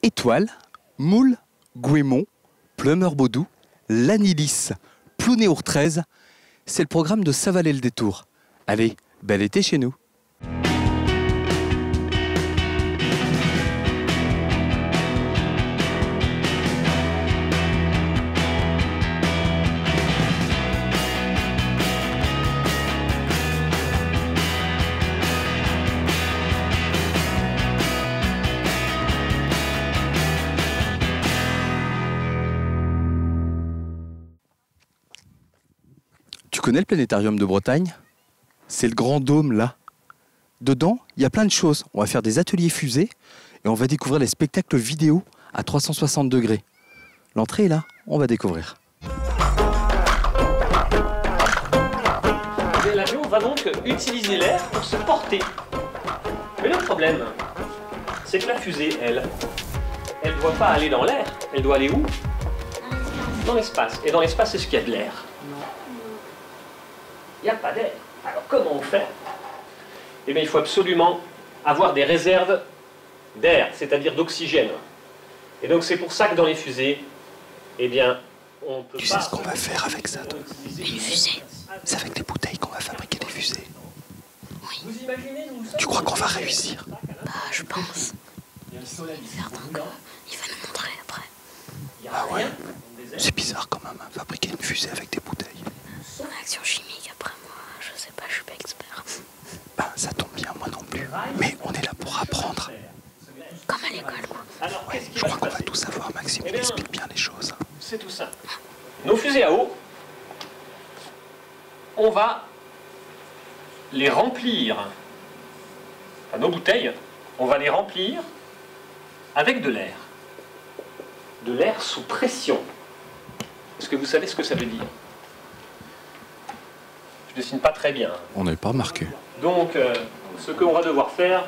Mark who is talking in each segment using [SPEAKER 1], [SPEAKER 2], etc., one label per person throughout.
[SPEAKER 1] Étoile, Moule, Gouémont, Plumeur Baudou, l'Anilis, Plounéour 13, c'est le programme de Ça valait le détour. Allez, bel été chez nous. Tu connais le planétarium de Bretagne? C'est le grand dôme là. Dedans, il y a plein de choses. On va faire des ateliers fusées et on va découvrir les spectacles vidéo à 360 degrés. L'entrée est là, on va découvrir.
[SPEAKER 2] L'avion va donc utiliser l'air pour se porter. Mais le problème, c'est que la fusée, elle ne doit pas aller dans l'air. Elle doit aller où? Dans l'espace. Et dans l'espace, est-ce qu'il y a de l'air? Il n'y a pas d'air. Alors comment on fait? Eh bien, il faut absolument avoir des réserves d'air, c'est-à-dire d'oxygène. Et donc c'est pour ça que dans les fusées, eh bien, on peut pas...
[SPEAKER 1] Tu sais ce qu'on va faire avec ça, toi?
[SPEAKER 3] Une fusée.
[SPEAKER 1] C'est avec des bouteilles qu'on va fabriquer des fusées.
[SPEAKER 3] Oui.
[SPEAKER 2] Vous imaginez,
[SPEAKER 1] Tu crois qu'on va réussir?
[SPEAKER 3] Bah, je pense. Certain qu'il va nous montrer après.
[SPEAKER 1] Ah ouais? C'est bizarre quand même, hein, fabriquer une fusée avec des bouteilles.
[SPEAKER 3] Réaction chimique, après moi, je sais pas, je suis pas expert.
[SPEAKER 1] Ben, ça tombe bien, moi non plus. Mais on est là pour apprendre.
[SPEAKER 3] Comme à l'école, quoi.
[SPEAKER 2] Alors,
[SPEAKER 1] Ouais, je crois qu'on va tout savoir, Maxime.
[SPEAKER 2] Eh bien,
[SPEAKER 1] Explique bien les choses.
[SPEAKER 2] c'est tout simple. Nos fusées à eau, on va les remplir, enfin, nos bouteilles, on va les remplir avec de l'air. De l'air sous pression. Est-ce que vous savez ce que ça veut dire? Je dessine pas très bien.
[SPEAKER 1] On n'avait pas remarqué.
[SPEAKER 2] Donc, ce qu'on va devoir faire,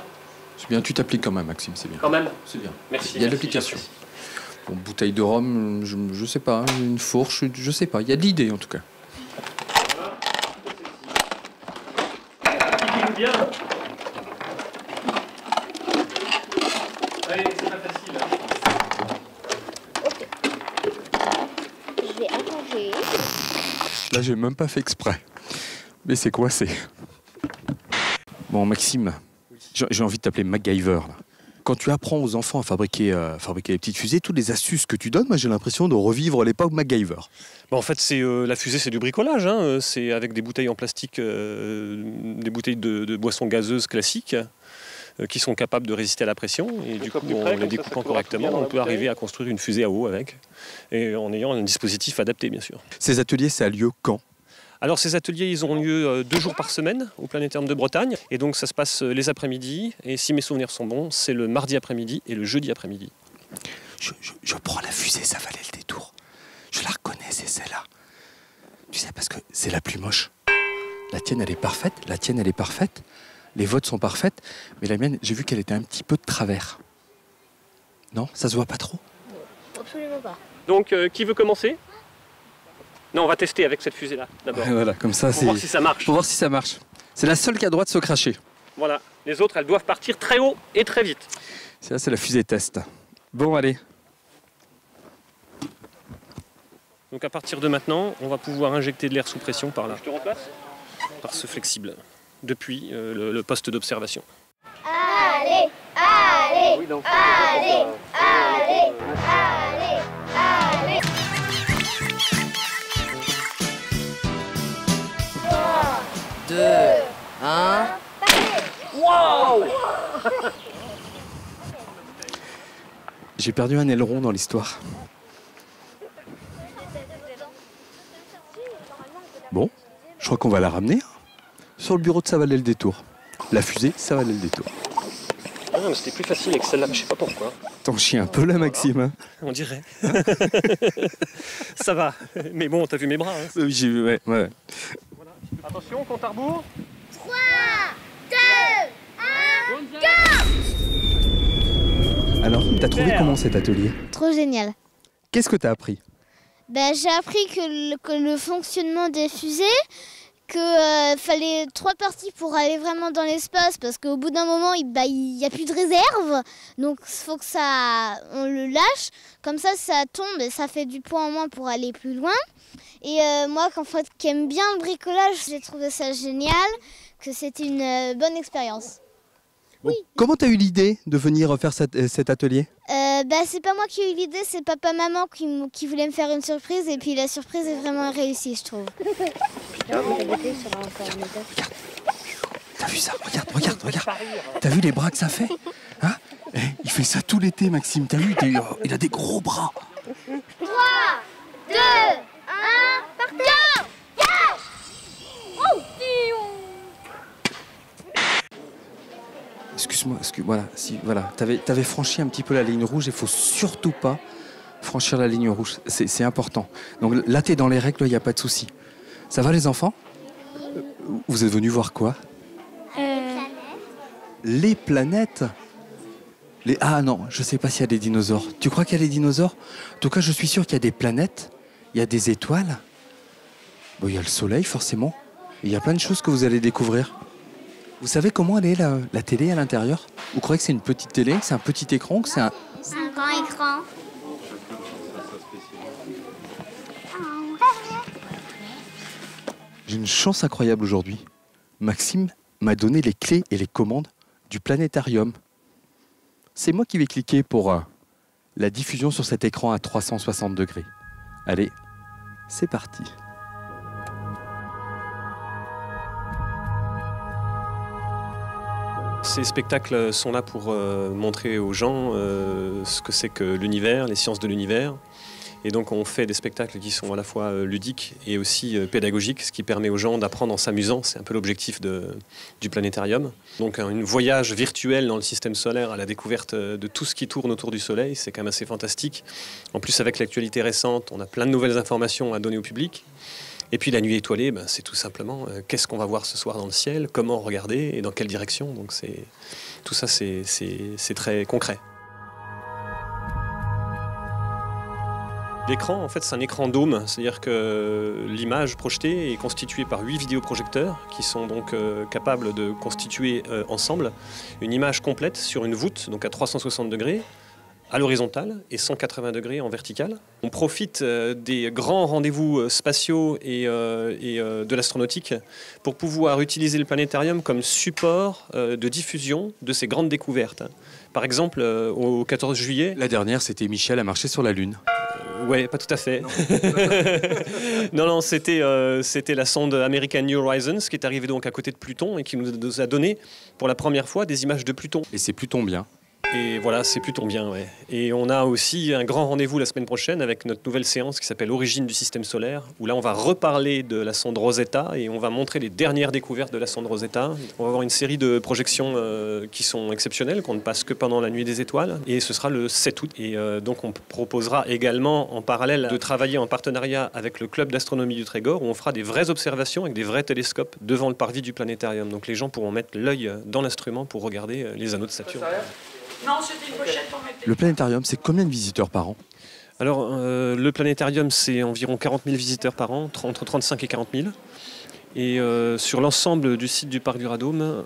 [SPEAKER 1] C'est bien, tu t'appliques quand même, Maxime, c'est bien.
[SPEAKER 2] quand même,
[SPEAKER 1] C'est bien.
[SPEAKER 2] merci.
[SPEAKER 1] Il y a
[SPEAKER 2] merci,
[SPEAKER 1] l'application.
[SPEAKER 2] j'apprécie.
[SPEAKER 1] Bon, bouteille de rhum, je sais pas, une fourche, je sais pas. Il y a de l'idée en tout cas.
[SPEAKER 2] Appliquez-vous bien. Allez, c'est pas facile.
[SPEAKER 4] Je vais arranger.
[SPEAKER 1] Là, j'ai même pas fait exprès. Mais c'est quoi, c'est... Bon, Maxime, j'ai envie de t'appeler MacGyver, là. Quand tu apprends aux enfants à fabriquer les petites fusées, toutes les astuces que tu donnes, moi j'ai l'impression de revivre l'époque MacGyver.
[SPEAKER 2] Bon, en fait, la fusée, c'est du bricolage. Hein. C'est avec des bouteilles en plastique, des bouteilles de boissons gazeuses classiques qui sont capables de résister à la pression. Et du coup, en les découpant correctement, on peut arriver à construire une fusée à eau avec, et en ayant un dispositif adapté, bien sûr.
[SPEAKER 1] Ces ateliers, ça a lieu quand?
[SPEAKER 2] Alors, ces ateliers, ils ont lieu 2 jours par semaine au Planétarium de Bretagne. Et donc, ça se passe les après-midi. Et si mes souvenirs sont bons, c'est le mardi après-midi et le jeudi après-midi.
[SPEAKER 1] Je prends la fusée, ça valait le détour. Je la reconnais, c'est celle-là. Tu sais, parce que c'est la plus moche. La tienne, elle est parfaite. La tienne, elle est parfaite. Les vôtres sont parfaites. Mais la mienne, j'ai vu qu'elle était un petit peu de travers. Non, ça se voit pas trop.
[SPEAKER 4] Absolument pas.
[SPEAKER 2] Donc, qui veut commencer? Non, on va tester avec cette fusée-là, d'abord.
[SPEAKER 1] Ouais, voilà, comme ça,
[SPEAKER 2] Pour voir si ça marche.
[SPEAKER 1] Pour voir si ça marche. C'est la seule qui a le droit de se cracher.
[SPEAKER 2] Voilà. Les autres, elles doivent partir très haut et très vite.
[SPEAKER 1] Ça, c'est la fusée test. Bon, allez.
[SPEAKER 2] Donc à partir de maintenant, on va pouvoir injecter de l'air sous pression par là. Je te remplace? Par ce flexible, depuis le poste d'observation.
[SPEAKER 4] Allez, allez, allez, allez, allez, allez.
[SPEAKER 3] 2, 1...
[SPEAKER 2] Waouh!
[SPEAKER 1] J'ai perdu un aileron dans l'histoire. Bon, je crois qu'on va la ramener sur le bureau de Ça valait le détour. La fusée, ça valait le détour.
[SPEAKER 2] Ah non, mais c'était plus facile avec celle-là, je sais pas pourquoi.
[SPEAKER 1] T'en chies un peu là, Maxime, hein?
[SPEAKER 2] On dirait. Ça va. Mais bon, t'as vu mes bras. Hein.
[SPEAKER 1] Oui, j'ai vu, ouais.
[SPEAKER 2] Voilà. Attention, compte à rebours.
[SPEAKER 4] 3, 2, 1, go!
[SPEAKER 1] Alors, t'as trouvé comment cet atelier?
[SPEAKER 4] Trop génial.
[SPEAKER 1] Qu'est-ce que t'as appris?
[SPEAKER 4] Ben, j'ai appris que le fonctionnement des fusées, que fallait 3 parties pour aller vraiment dans l'espace parce qu'au bout d'un moment, il y a plus de réserve. Donc il faut que on le lâche. Comme ça tombe et ça fait du poids en moins pour aller plus loin. Et moi, qui aime bien le bricolage, j'ai trouvé ça génial, que c'était une bonne expérience.
[SPEAKER 1] Oui. Comment tu as eu l'idée de venir faire cet atelier ?
[SPEAKER 4] C'est pas moi qui ai eu l'idée, c'est papa-maman qui voulait me faire une surprise et puis la surprise est vraiment réussie, je trouve.
[SPEAKER 1] Regarde. T'as vu ça ? Regarde. T'as vu les bras que ça fait ? Hein ? Il fait ça tout l'été, Maxime. T'as vu ? Il a des gros bras.
[SPEAKER 4] 3, 2, 1, partons !
[SPEAKER 1] Excuse-moi, voilà. T'avais franchi un petit peu la ligne rouge, il faut surtout pas franchir la ligne rouge, c'est important. Donc là, t'es dans les règles, il n'y a pas de souci. Ça va les enfants ? Vous êtes venus voir quoi ? Les planètes ? Ah non, je sais pas s'il y a des dinosaures. Tu crois qu'il y a des dinosaures ? En tout cas, je suis sûr qu'il y a des planètes, il y a des étoiles. Bon, il y a le soleil forcément, il y a plein de choses que vous allez découvrir. Vous savez comment elle est la télé à l'intérieur ? Vous croyez que c'est une petite télé, que c'est un petit écran, que c'est un...
[SPEAKER 4] C'est un grand écran.
[SPEAKER 1] J'ai une chance incroyable aujourd'hui. Maxime m'a donné les clés et les commandes du planétarium. C'est moi qui vais cliquer pour la diffusion sur cet écran à 360 degrés. Allez, c'est parti.
[SPEAKER 2] Ces spectacles sont là pour montrer aux gens ce que c'est que l'univers, les sciences de l'univers. Et donc on fait des spectacles qui sont à la fois ludiques et aussi pédagogiques, ce qui permet aux gens d'apprendre en s'amusant. C'est un peu l'objectif du planétarium. Donc un voyage virtuel dans le système solaire à la découverte de tout ce qui tourne autour du Soleil, c'est quand même assez fantastique. En plus, avec l'actualité récente, on a plein de nouvelles informations à donner au public. Et puis la nuit étoilée, c'est tout simplement qu'est-ce qu'on va voir ce soir dans le ciel, comment regarder et dans quelle direction. Donc tout ça, c'est très concret. L'écran, en fait, c'est un écran dôme, c'est-à-dire que l'image projetée est constituée par 8 vidéoprojecteurs qui sont donc capables de constituer ensemble une image complète sur une voûte, donc à 360 degrés, à l'horizontale et 180 degrés en vertical. On profite des grands rendez-vous spatiaux et de l'astronautique pour pouvoir utiliser le planétarium comme support de diffusion de ces grandes découvertes. Par exemple, au 14 juillet...
[SPEAKER 1] La dernière, c'était Michel a marché sur la Lune.
[SPEAKER 2] Ouais, pas tout à fait. Non, c'était la sonde American New Horizons qui est arrivée donc à côté de Pluton et qui nous a donné pour la première fois des images de Pluton.
[SPEAKER 1] Et c'est Pluton bien.
[SPEAKER 2] Et voilà, c'est Pluton bien, ouais. Et on a aussi un grand rendez-vous la semaine prochaine avec notre nouvelle séance qui s'appelle Origine du système solaire, où là on va reparler de la sonde Rosetta et on va montrer les dernières découvertes de la sonde Rosetta. On va avoir une série de projections qui sont exceptionnelles, qu'on ne passe que pendant la nuit des étoiles. Et ce sera le 7 août. Et donc on proposera également en parallèle de travailler en partenariat avec le club d'astronomie du Trégor, où on fera des vraies observations avec des vrais télescopes devant le parvis du planétarium. Donc les gens pourront mettre l'œil dans l'instrument pour regarder les anneaux de Saturne.
[SPEAKER 5] Non, c'était une pochette pour mettre.
[SPEAKER 1] Le planétarium, c'est combien de visiteurs par an ?
[SPEAKER 2] Alors, le planétarium, c'est environ 40 000 visiteurs par an, entre 35 et 40 000. Et sur l'ensemble du site du Parc du Radôme,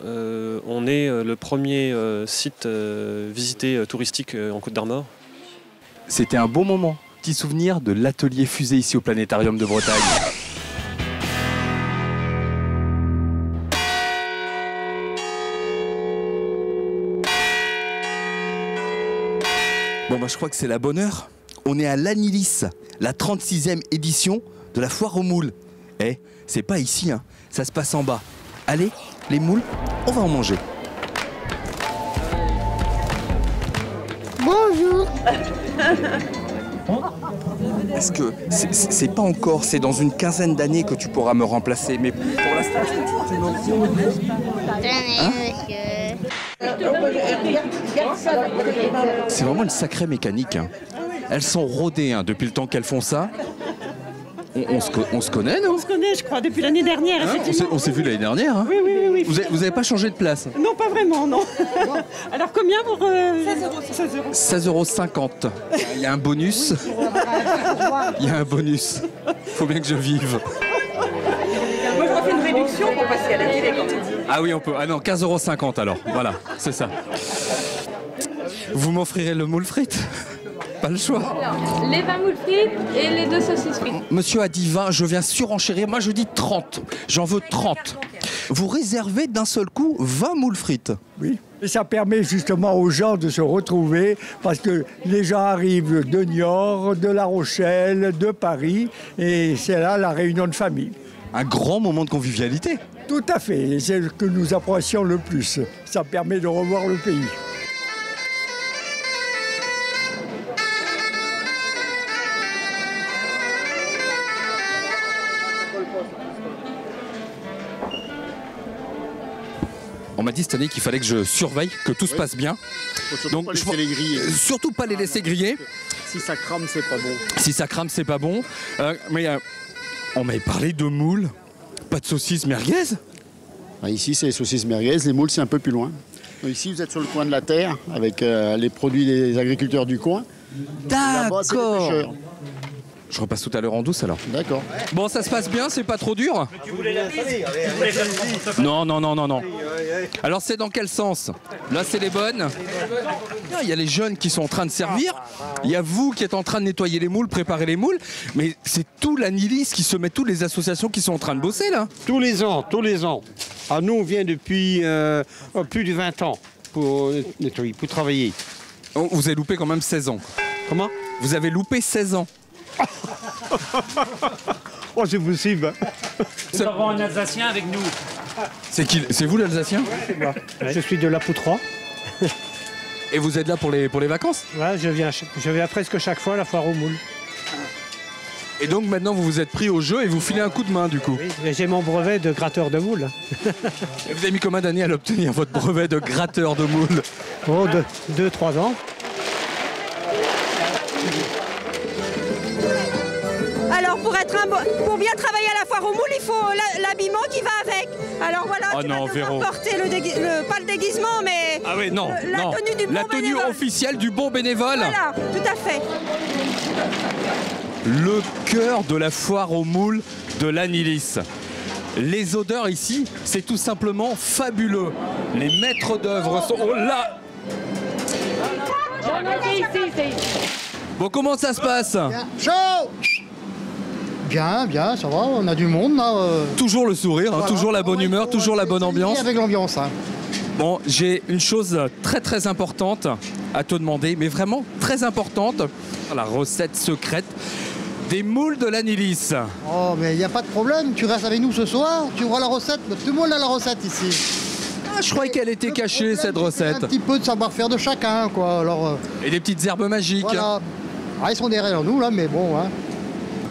[SPEAKER 2] on est le premier site visité touristique en Côte d'Armor.
[SPEAKER 1] C'était un bon moment. Petit souvenir de l'atelier fusée ici au Planétarium de Bretagne. Bon, je crois que c'est la bonne heure. On est à l'Anilis, la 36e édition de la foire aux moules. C'est pas ici, hein. Ça se passe en bas. Allez, les moules, on va en manger.
[SPEAKER 4] Bonjour.
[SPEAKER 1] Est-ce que c'est pas encore, c'est dans une quinzaine d'années que tu pourras me remplacer, mais pour l'instant, tu C'est vraiment une sacrée mécanique. Hein. Elles sont rodées depuis le temps qu'elles font ça. On se connaît, non?
[SPEAKER 5] On se connaît, je crois, depuis l'année dernière, effectivement.
[SPEAKER 1] On s'est vu l'année dernière. Hein.
[SPEAKER 5] Oui.
[SPEAKER 1] Vous n'avez pas changé de place?
[SPEAKER 5] Non, pas vraiment, non. Alors combien pour
[SPEAKER 1] 16,50 €. Il y a un bonus. Il y a un bonus. Faut bien que je vive.
[SPEAKER 5] Moi, je refais une réduction. réduction pour passer à la télé quand même.
[SPEAKER 1] Ah oui, on peut. Ah non, 15,50 € alors. Voilà, c'est ça. Vous m'offrirez le moule frites? Pas le choix.
[SPEAKER 3] Alors, les 20 moules frites et les 2 saucisses frites.
[SPEAKER 1] Monsieur a dit 20, je viens surenchérir. Moi, je dis 30. J'en veux 30. Vous réservez d'un seul coup 20 moules frites?
[SPEAKER 6] Oui. Et ça permet justement aux gens de se retrouver parce que les gens arrivent de Niort, de La Rochelle, de Paris et c'est là la réunion de famille.
[SPEAKER 1] Un grand moment de convivialité.
[SPEAKER 6] Tout à fait, et c'est ce que nous apprécions le plus. Ça permet de revoir le pays.
[SPEAKER 1] On m'a dit cette année qu'il fallait que je surveille, que tout se passe bien. Donc,
[SPEAKER 7] pas laisser les griller.
[SPEAKER 1] Surtout pas les laisser griller.
[SPEAKER 7] Si ça crame, c'est pas bon.
[SPEAKER 1] Si ça crame, c'est pas bon. Mais on m'avait parlé de moules. Pas de saucisses merguez?
[SPEAKER 7] Ici, c'est les saucisses merguez. Les moules, c'est un peu plus loin. Ici, vous êtes sur le coin de la terre avec les produits des agriculteurs du coin. Là-bas, c'est les
[SPEAKER 1] D'accord.
[SPEAKER 7] pêcheurs.
[SPEAKER 1] Je repasse tout à l'heure en douce alors.
[SPEAKER 7] D'accord.
[SPEAKER 1] Bon, ça se passe bien, c'est pas trop dur? Non, non, non, non, non. Alors c'est dans quel sens? Là, c'est les bonnes. Il y a les jeunes qui sont en train de servir. Il y a vous qui êtes en train de nettoyer les moules, préparer les moules. Mais c'est tout l'Anilis qui se met, toutes les associations qui sont en train de bosser là.
[SPEAKER 8] Tous les ans, tous les ans. Ah, nous, on vient depuis plus de 20 ans pour nettoyer, pour travailler.
[SPEAKER 1] Oh, vous avez loupé quand même 16 ans.
[SPEAKER 8] Comment?
[SPEAKER 1] Vous avez loupé 16 ans.
[SPEAKER 8] Oh, c'est possible.
[SPEAKER 9] Nous avons un Alsacien avec nous.
[SPEAKER 1] C'est qui? C'est vous l'Alsacien?
[SPEAKER 10] Je suis de la Poutroie.
[SPEAKER 1] Et vous êtes là pour les vacances?
[SPEAKER 10] Ouais, je viens presque chaque fois à la foire aux moules.
[SPEAKER 1] Et donc maintenant vous vous êtes pris au jeu et vous filez un coup de main du coup.
[SPEAKER 10] Oui, et j'ai mon brevet de gratteur de moules.
[SPEAKER 1] Et vous avez mis combien d'années à l'obtenir, votre brevet de gratteur de moules?
[SPEAKER 10] Oh, 2-3 ans.
[SPEAKER 5] Alors pour bien travailler à la foire aux moules, il faut l'habillement qui va avec. Alors voilà,
[SPEAKER 1] Oh
[SPEAKER 5] tu
[SPEAKER 1] non,
[SPEAKER 5] vas
[SPEAKER 1] Véro.
[SPEAKER 5] devoir porter pas le déguisement, mais
[SPEAKER 1] Ah oui, non,
[SPEAKER 5] la
[SPEAKER 1] non.
[SPEAKER 5] tenue du bon
[SPEAKER 1] La tenue
[SPEAKER 5] bénévole.
[SPEAKER 1] officielle du bon bénévole.
[SPEAKER 5] Voilà, tout à fait.
[SPEAKER 1] Le cœur de la foire aux moules de l'Anilis. Les odeurs ici, c'est tout simplement fabuleux. Les maîtres d'œuvre sont... Oh là! Bon, comment ça se passe?
[SPEAKER 11] Chaud! Bien, bien, ça va, on a du monde là.
[SPEAKER 1] Toujours le sourire, hein,
[SPEAKER 11] Voilà.
[SPEAKER 1] toujours la bonne
[SPEAKER 11] Ouais,
[SPEAKER 1] humeur, toujours la bonne ambiance.
[SPEAKER 11] Avec l'ambiance. Hein.
[SPEAKER 1] Bon, j'ai une chose très très importante à te demander, mais vraiment très importante. La recette secrète des moules de l'Anilis.
[SPEAKER 11] Oh, mais il n'y a pas de problème, tu restes avec nous ce soir, tu vois la recette, tout le monde a la recette ici.
[SPEAKER 1] Ah, je croyais qu'elle était cachée cette recette.
[SPEAKER 11] Un petit peu de savoir-faire de chacun, quoi. Alors,
[SPEAKER 1] Et des petites herbes magiques.
[SPEAKER 11] voilà. Ah, ils sont derrière nous là, mais bon, hein.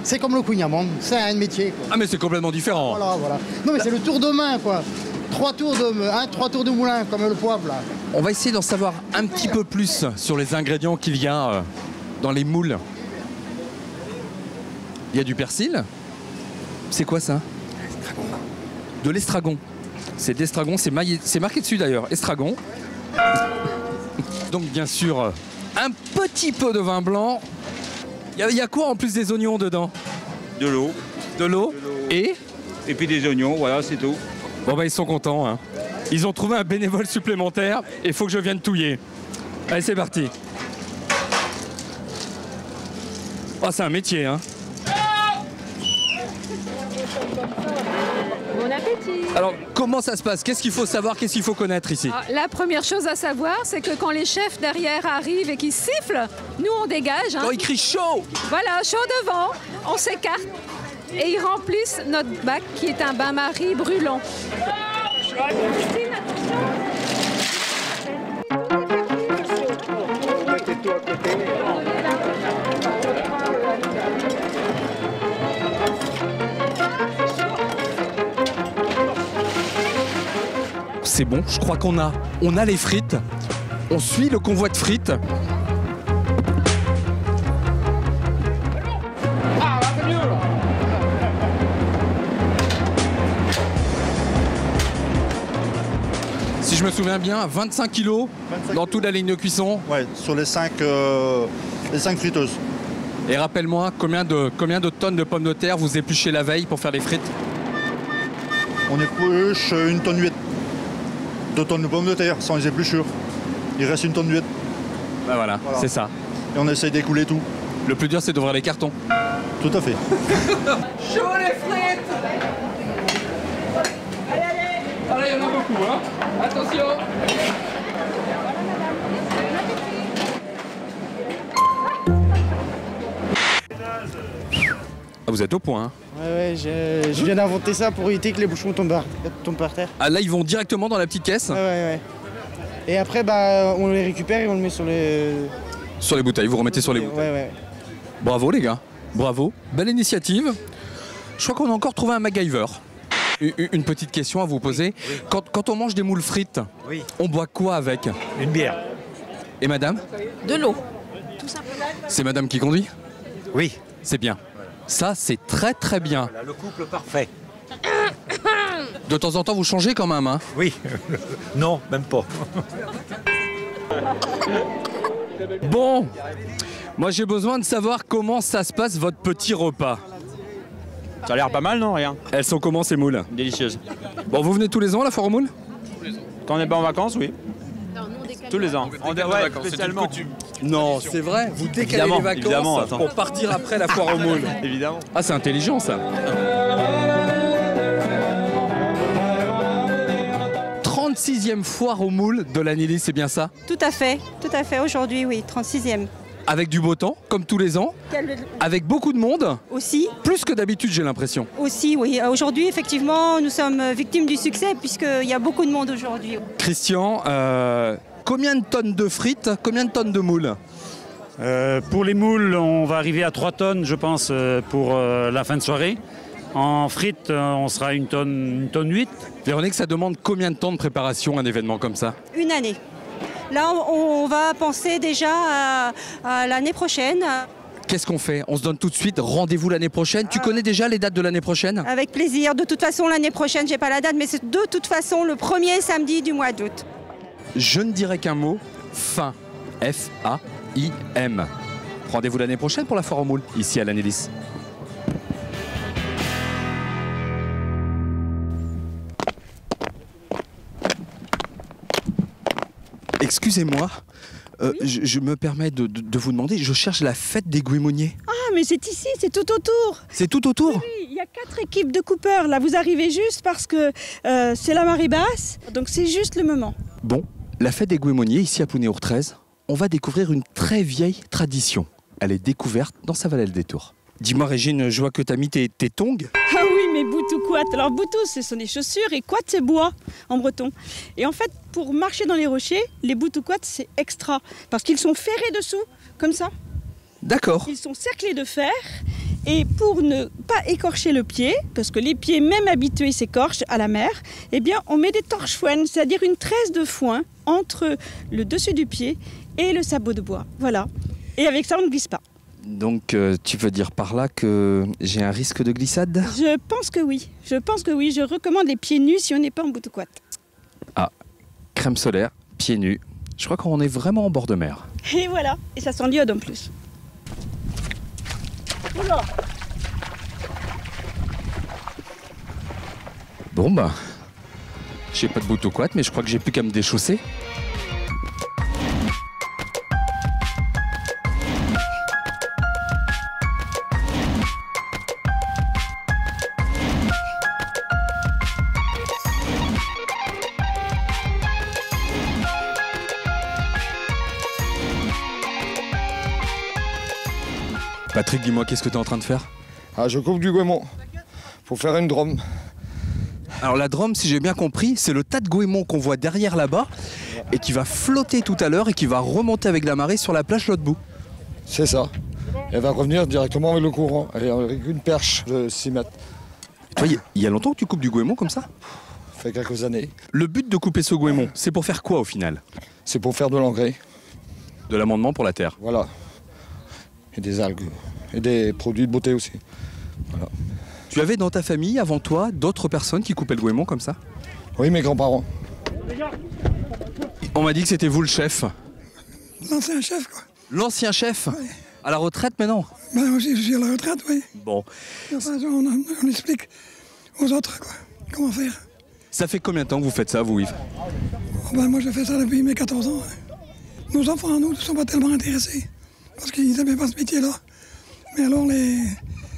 [SPEAKER 11] C'est comme le kouign-amann, c'est un métier, quoi.
[SPEAKER 1] Ah mais c'est complètement différent.
[SPEAKER 11] Voilà, voilà. Non, mais c'est le tour de main, quoi. 3 tours de moulin, comme le poivre, là.
[SPEAKER 1] On va essayer d'en savoir un petit peu plus sur les ingrédients qu'il y a dans les moules. Il y a du persil. C'est quoi ça? De l'estragon. C'est de l'estragon, c'est marqué dessus d'ailleurs, estragon. Donc bien sûr, un petit peu de vin blanc. Il y a quoi en plus des oignons dedans?
[SPEAKER 12] De l'eau.
[SPEAKER 1] De l'eau et
[SPEAKER 12] puis des oignons, voilà, c'est tout.
[SPEAKER 1] Bon bah ils sont contents, hein. Ils ont trouvé un bénévole supplémentaire et il faut que je vienne touiller. Allez, c'est parti. Oh, c'est un métier, hein.
[SPEAKER 3] Bon appétit.
[SPEAKER 1] Alors, comment ça se passe? Qu'est-ce qu'il faut savoir? Qu'est-ce qu'il faut connaître ici?
[SPEAKER 5] La première chose à savoir, c'est que quand les chefs derrière arrivent et qu'ils sifflent, nous on dégage.
[SPEAKER 1] Quand ils crient chaud!
[SPEAKER 5] Voilà, chaud devant, on s'écarte et ils remplissent notre bac qui est un bain-marie brûlant.
[SPEAKER 1] C'est bon, je crois qu'on a les frites. On suit le convoi de frites. Si je me souviens bien, 25 kilos dans toute la ligne de cuisson.
[SPEAKER 13] Ouais, sur les 5 friteuses.
[SPEAKER 1] Et rappelle-moi, combien de tonnes de pommes de terre vous épluchez la veille pour faire les frites?
[SPEAKER 13] On épluche une tonne 8. 2 tonnes de pommes de terre sans les épluchures. Il reste une tonne 8.
[SPEAKER 1] Bah voilà, c'est ça.
[SPEAKER 13] Et on essaye d'écouler tout.
[SPEAKER 1] Le plus dur, c'est d'ouvrir les cartons.
[SPEAKER 13] Tout à fait.
[SPEAKER 14] Chaud les frites! Allez, allez! Allez, il y en a beaucoup, hein? Attention!
[SPEAKER 1] Ah, vous êtes au point. Hein.
[SPEAKER 15] Ouais, je viens d'inventer ça pour éviter que les bouchons tombent par terre.
[SPEAKER 1] Ah, là, ils vont directement dans la petite caisse.
[SPEAKER 15] Ouais. Et après, bah, on les récupère et on le met sur les...
[SPEAKER 1] Sur les bouteilles, vous remettez sur les bouteilles.
[SPEAKER 15] Ouais.
[SPEAKER 1] Bravo les gars, bravo, belle initiative. Je crois qu'on a encore trouvé un MacGyver. Une petite question à vous poser. Oui. Quand on mange des moules frites, on boit quoi avec?
[SPEAKER 9] Une bière.
[SPEAKER 1] Et madame?
[SPEAKER 16] De l'eau, tout simplement.
[SPEAKER 1] C'est madame qui conduit?
[SPEAKER 9] Oui.
[SPEAKER 1] C'est bien. Ça, c'est très très bien.
[SPEAKER 9] Voilà, le couple parfait.
[SPEAKER 1] De temps en temps, vous changez quand même, hein?
[SPEAKER 9] Oui. Non, même pas.
[SPEAKER 1] Bon, moi j'ai besoin de savoir comment ça se passe votre petit repas.
[SPEAKER 12] Ça a l'air pas mal, non? Rien.
[SPEAKER 1] Elles sont comment ces moules?
[SPEAKER 12] Délicieuses.
[SPEAKER 1] Bon, vous venez tous les ans à la foire aux moules?
[SPEAKER 12] Quand on n'est pas en vacances, oui.
[SPEAKER 16] Non, nous on décale.
[SPEAKER 12] Tous les ans.
[SPEAKER 1] On décale les vacances, spécialement. Non, c'est vrai, vous décalez les vacances pour partir après la foire aux moules.
[SPEAKER 12] Évidemment.
[SPEAKER 1] Ah, c'est intelligent ça. 36e foire aux moules de l'année, c'est bien ça?
[SPEAKER 17] Tout à fait, aujourd'hui oui, 36e.
[SPEAKER 1] Avec du beau temps, comme tous les ans, avec beaucoup de monde.
[SPEAKER 17] Aussi.
[SPEAKER 1] Plus que d'habitude, j'ai l'impression.
[SPEAKER 17] Aussi, oui. Aujourd'hui, effectivement, nous sommes victimes du succès puisqu'il y a beaucoup de monde aujourd'hui.
[SPEAKER 1] Christian, combien de tonnes de frites, combien de tonnes de moules?
[SPEAKER 9] Pour les moules, on va arriver à 3 tonnes, je pense, pour la fin de soirée. En frites, on sera à une tonne 8.
[SPEAKER 1] Véronique, ça demande combien de temps de préparation un événement comme ça?
[SPEAKER 17] Une année. Là, on va penser déjà à l'année prochaine.
[SPEAKER 1] Qu'est-ce qu'on fait? On se donne tout de suite rendez-vous l'année prochaine. Tu connais déjà les dates de l'année prochaine?
[SPEAKER 17] Avec plaisir. De toute façon, l'année prochaine, j'ai pas la date, mais c'est de toute façon le premier samedi du mois d'août.
[SPEAKER 1] Je ne dirais qu'un mot, fin. F-A-I-M. Rendez-vous l'année prochaine pour la foire aux moules, ici à l'Annélis. Excusez-moi, je me permets de vous demander, je cherche la fête des Gouémoniers.
[SPEAKER 18] Ah, mais c'est ici, c'est tout autour.
[SPEAKER 1] C'est tout autour?
[SPEAKER 18] Oui, il y a 4 équipes de coupeurs. Là, vous arrivez juste parce que c'est la marée basse, donc c'est juste le moment.
[SPEAKER 1] Bon, la fête des Gouémoniers, ici à Plounéour 13, on va découvrir une très vieille tradition. Elle est découverte dans sa vallée le détour. Dis-moi Régine, je vois que tu as mis tes tongs.
[SPEAKER 18] Ah oui, mais boutou quat. Alors boutou, ce sont des chaussures et quat, c'est bois en breton. Et en fait, pour marcher dans les rochers, les boutou quat, c'est extra. Parce qu'ils sont ferrés dessous, comme ça.
[SPEAKER 1] D'accord.
[SPEAKER 18] Ils sont cerclés de fer. Et pour ne pas écorcher le pied, parce que les pieds, même habitués, s'écorchent à la mer, eh bien, on met des torches-foin, c'est-à-dire une tresse de foin entre le dessus du pied et le sabot de bois. Voilà. Et avec ça, on ne glisse pas.
[SPEAKER 1] Donc, tu veux dire par là que j'ai un risque de glissade?
[SPEAKER 18] Je pense que oui. Je recommande les pieds nus si on n'est pas en boutou quat.
[SPEAKER 1] Ah, crème solaire, pieds nus. Je crois qu'on est vraiment en bord de mer.
[SPEAKER 18] Et voilà. Et ça sent l'iode en plus. Oula.
[SPEAKER 1] Bon bah, j'ai pas de boutou quat, mais je crois que j'ai plus qu'à me déchausser. Patrick, dis-moi, qu'est-ce que tu es en train de faire?
[SPEAKER 19] Ah, je coupe du goémon pour faire une drome.
[SPEAKER 1] Alors la drome, si j'ai bien compris, c'est le tas de goémon qu'on voit derrière là-bas et qui va flotter tout à l'heure et qui va remonter avec la marée sur la plage l'autre bout.
[SPEAKER 19] C'est ça. Elle va revenir directement avec le courant, et avec une perche de 6 mètres.
[SPEAKER 1] Toi, il y a longtemps que tu coupes du goémon comme ça?
[SPEAKER 19] Ça fait quelques années.
[SPEAKER 1] Le but de couper ce goémon, c'est pour faire quoi au final?
[SPEAKER 19] C'est pour faire de l'engrais.
[SPEAKER 1] De l'amendement pour la terre.
[SPEAKER 19] Voilà. Et des algues. Et des produits de beauté aussi. Voilà.
[SPEAKER 1] Tu avais dans ta famille, avant toi, d'autres personnes qui coupaient le goémon comme ça?
[SPEAKER 19] Oui, mes grands-parents.
[SPEAKER 1] On m'a dit que c'était vous le chef.
[SPEAKER 20] L'ancien chef, quoi.
[SPEAKER 1] L'ancien chef?
[SPEAKER 20] Oui.
[SPEAKER 1] À la retraite maintenant?
[SPEAKER 20] Ben aussi, je suis à la retraite, oui.
[SPEAKER 1] Bon.
[SPEAKER 20] De toute façon, on explique aux autres, quoi. comment faire.
[SPEAKER 1] Ça fait combien de temps que vous faites ça, vous, Yves?
[SPEAKER 20] Moi, je fais ça depuis mes 14 ans. Nos enfants, nous, ne sont pas tellement intéressés, parce qu'ils n'aimaient pas ce métier-là. Mais alors,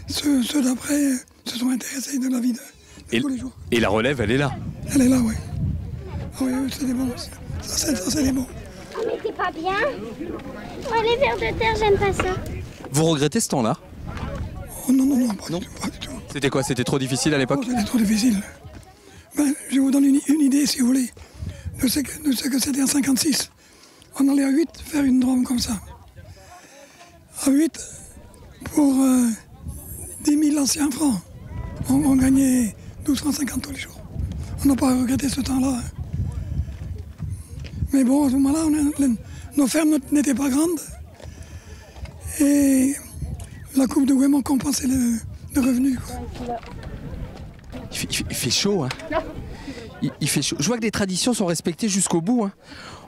[SPEAKER 20] ceux d'après se sont intéressés de la vie de tous les jours.
[SPEAKER 1] Et la relève, elle est là?
[SPEAKER 20] Elle est là, oui. Oui, c'est des bons. Ça, c'est des bons.
[SPEAKER 4] Mais c'est pas bien. Moi, les vers de terre, j'aime pas ça.
[SPEAKER 1] Vous regrettez ce temps-là?
[SPEAKER 20] Oh non, pas du tout.
[SPEAKER 1] C'était quoi? C'était trop difficile à l'époque?
[SPEAKER 20] C'était trop difficile. Je vous donne une idée, si vous voulez, de ce que c'était en 56. On allait à 8 faire une drôme comme ça. À 8, pour 10 000 anciens francs, on gagnait 12,50 francs tous les jours. On n'a pas regretté ce temps-là. Mais bon, à ce moment-là, nos fermes n'étaient pas grandes. Et la coupe de Guémont compensait le revenu. Quoi.
[SPEAKER 1] Il fait chaud, hein? Il fait chaud. Je vois que les traditions sont respectées jusqu'au bout. Hein.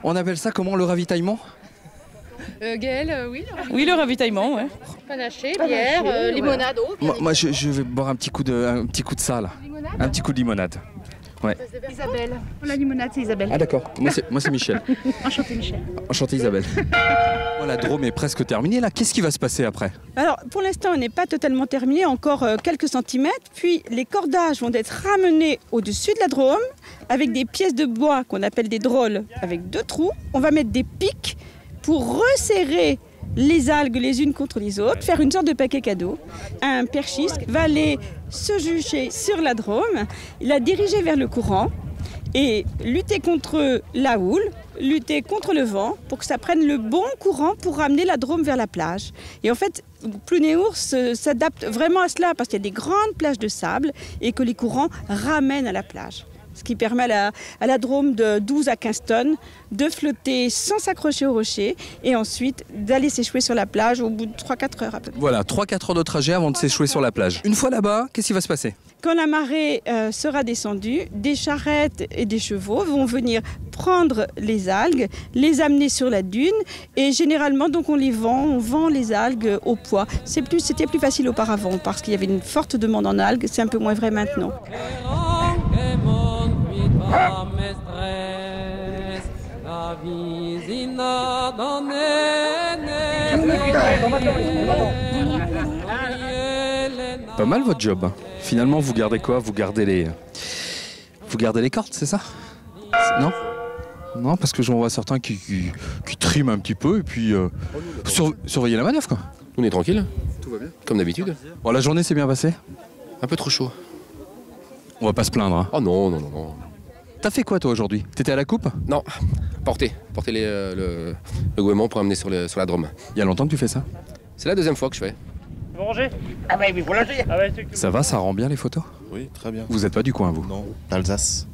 [SPEAKER 1] On appelle ça comment, le ravitaillement?
[SPEAKER 16] Gaëlle, oui.
[SPEAKER 5] Oui, le ravitaillement, ouais.
[SPEAKER 16] Panaché, bière, limonade, eau.
[SPEAKER 1] Moi, je vais boire un petit coup de ça, là. Un petit coup de limonade. Ouais.
[SPEAKER 16] Isabelle. La limonade, c'est Isabelle.
[SPEAKER 1] Ah d'accord, moi c'est Michel.
[SPEAKER 16] Enchanté Michel.
[SPEAKER 1] Enchanté Isabelle. La Drôme est presque terminée là, qu'est-ce qui va se passer après?
[SPEAKER 18] Alors pour l'instant elle n'est pas totalement terminée, encore quelques centimètres, puis les cordages vont être ramenés au-dessus de la Drôme avec des pièces de bois qu'on appelle des drôles avec 2 trous. On va mettre des pics pour resserrer les algues les unes contre les autres, faire une sorte de paquet cadeau. Un perchiste va aller se jucher sur la Drôme, la diriger vers le courant et lutter contre la houle, lutter contre le vent pour que ça prenne le bon courant pour ramener la Drôme vers la plage. Et en fait, Plounéours s'adapte vraiment à cela parce qu'il y a des grandes plages de sable et que les courants ramènent à la plage. Ce qui permet à la Drôme de 12 à 15 tonnes de flotter sans s'accrocher au rocher et ensuite d'aller s'échouer sur la plage au bout de 3-4 heures à peu près.
[SPEAKER 1] Voilà, 3-4 heures de trajet avant de s'échouer sur la plage. Une fois là-bas, qu'est-ce qui va se passer?
[SPEAKER 18] Quand la marée sera descendue, des charrettes et des chevaux vont venir prendre les algues, les amener sur la dune et généralement donc on vend les algues au poids. C'était plus facile auparavant parce qu'il y avait une forte demande en algues, c'est un peu moins vrai maintenant.
[SPEAKER 1] Pas mal votre job. Finalement, vous gardez quoi? Vous gardez les cordes, c'est ça? Non? Non, parce que j'en vois certains qui triment un petit peu et puis surveiller la manœuvre, quoi.
[SPEAKER 21] On est tranquille.
[SPEAKER 1] Tout va bien.
[SPEAKER 21] Comme d'habitude.
[SPEAKER 1] Bon, la journée s'est bien passée?
[SPEAKER 21] Un peu trop chaud.
[SPEAKER 1] On va pas se plaindre. Hein.
[SPEAKER 21] Oh non.
[SPEAKER 1] T'as fait quoi toi aujourd'hui? T'étais à la coupe?
[SPEAKER 21] Non, porter le Guémont pour amener sur la Drôme.
[SPEAKER 1] Il y a longtemps que tu fais ça?
[SPEAKER 21] C'est la 2e fois que je fais.
[SPEAKER 14] Vous rangez? Ah bah il faut ranger. Ah bah,
[SPEAKER 1] ça va, ça rend bien les photos?
[SPEAKER 22] Oui, très bien.
[SPEAKER 1] Vous n'êtes pas du coin, vous?
[SPEAKER 22] Non, d'Alsace.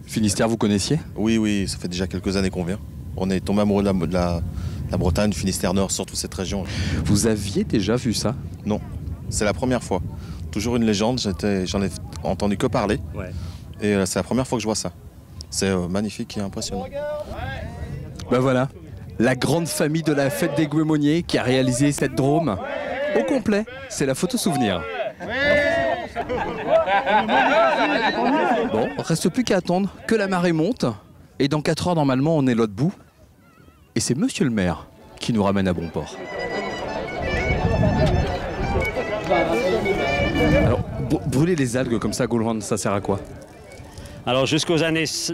[SPEAKER 1] Finistère, vous connaissiez?
[SPEAKER 22] Oui, ça fait déjà quelques années qu'on vient. On est tombé amoureux de la Bretagne, Finistère Nord, surtout cette région.
[SPEAKER 1] Vous aviez déjà vu ça?
[SPEAKER 22] Non, c'est la première fois. Toujours une légende, j'en ai entendu que parler.
[SPEAKER 1] Ouais.
[SPEAKER 22] Et c'est la première fois que je vois ça. C'est magnifique et impressionnant.
[SPEAKER 1] Ben voilà, la grande famille de la fête des Guémonniers qui a réalisé cette Drôme. Au complet, c'est la photo souvenir. Bon, reste plus qu'à attendre que la marée monte. Et dans 4 heures, normalement, on est l'autre bout. Et c'est monsieur le maire qui nous ramène à bon port. Alors, brûler les algues comme ça, Gauloin, ça sert à quoi?
[SPEAKER 23] Alors jusqu'aux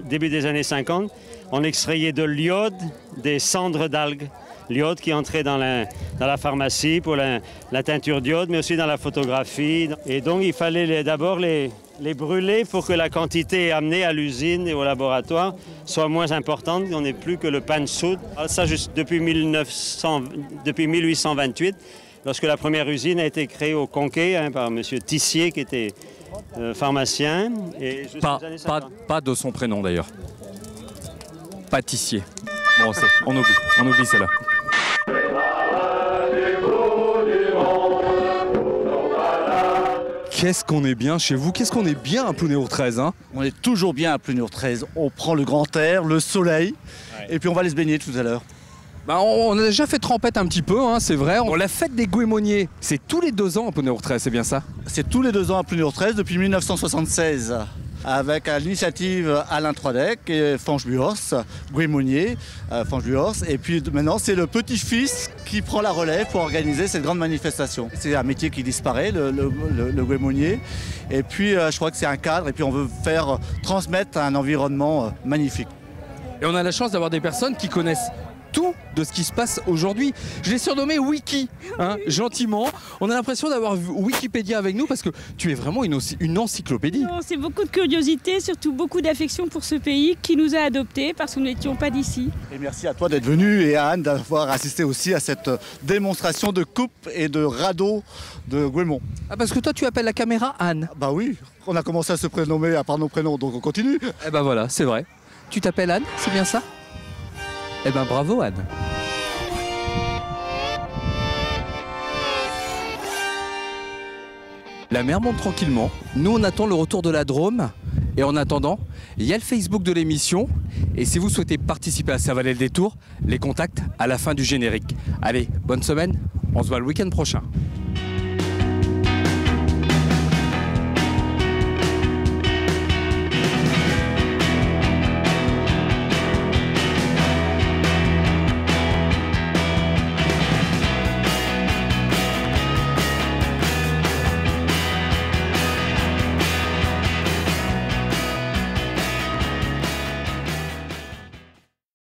[SPEAKER 23] début des années 50, on extrayait de l'iode des cendres d'algues. L'iode qui entrait dans la pharmacie pour la teinture d'iode, mais aussi dans la photographie. Et donc il fallait d'abord les brûler pour que la quantité amenée à l'usine et au laboratoire soit moins importante. On n'est plus que le pain de soude. Ça juste depuis 1828, lorsque la première usine a été créée au Conquet par M. Tissier qui était pharmacien. Et
[SPEAKER 1] pas de son prénom d'ailleurs. Pâtissier. Bon, on oublie celle-là. Qu'est-ce qu'on est bien chez vous? Qu'est-ce qu'on est bien à Plounéours 13, hein?
[SPEAKER 24] On est toujours bien à Plounéours 13. On prend le grand air, le soleil, et puis on va aller se baigner tout à l'heure.
[SPEAKER 1] Bah, on a déjà fait trempette un petit peu, hein, c'est vrai. La fête des Guémonniers, c'est tous les 2 ans à Plounéours 13, c'est bien ça?
[SPEAKER 24] C'est tous les 2 ans à Plounéours 13 depuis 1976. avec à l'initiative Alain Troidec et Fange-Buors, Guémonier, Fange-Buors. Et puis maintenant, c'est le petit-fils qui prend la relève pour organiser cette grande manifestation. C'est un métier qui disparaît, le Guémonier. Et puis, je crois que c'est un cadre. Et puis, on veut faire transmettre un environnement magnifique.
[SPEAKER 2] Et on a la chance d'avoir des personnes qui connaissent tout de ce qui se passe aujourd'hui. Je l'ai surnommé Wiki, hein, gentiment. On a l'impression d'avoir Wikipédia avec nous parce que tu es vraiment une encyclopédie.
[SPEAKER 18] C'est beaucoup de curiosité, surtout beaucoup d'affection pour ce pays qui nous a adoptés parce que nous n'étions pas d'ici.
[SPEAKER 24] Et merci à toi d'être venu et à Anne d'avoir assisté aussi à cette démonstration de coupe et de radeau de Guémont.
[SPEAKER 2] Ah, parce que toi tu appelles la caméra Anne.
[SPEAKER 24] Bah oui, on a commencé à se prénommer par nos prénoms, donc on continue.
[SPEAKER 2] Eh ben voilà, c'est vrai. Tu t'appelles Anne, c'est bien ça? Eh ben bravo Anne. La mer monte tranquillement. Nous on attend le retour de la Drôme. Et en attendant, il y a le Facebook de l'émission. Et si vous souhaitez participer à Ça valait le détour, les contacts à la fin du générique. Allez, bonne semaine. On se voit le week-end prochain.